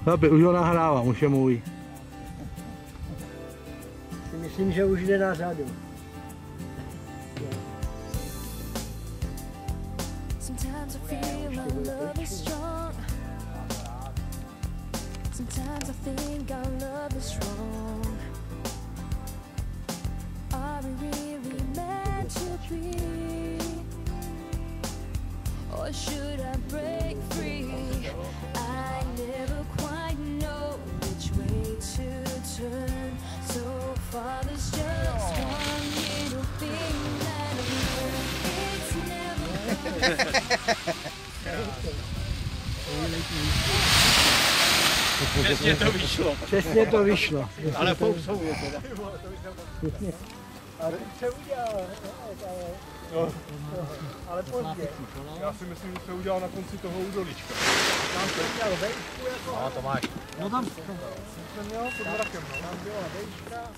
Chlapi, už ho nahrávám, už je můj. Myslím, že už jde na řadu. Sometimes I feel our love is strong. Sometimes I think our love is wrong. Are we really meant to be? Or should I break free? I never quite know which way to turn. So far there's just one little thing that I've learned. It's never Přesně to vyšlo. Přesně to vyšlo. Ale fousově teda. Ale se udělal, ale pozdě. Já si myslím, že se udělal na konci toho údolíčka. Tam se udělal vejšku jako... No to máš. No tam jsem měl pod mrakem, no. Tam byla vejška.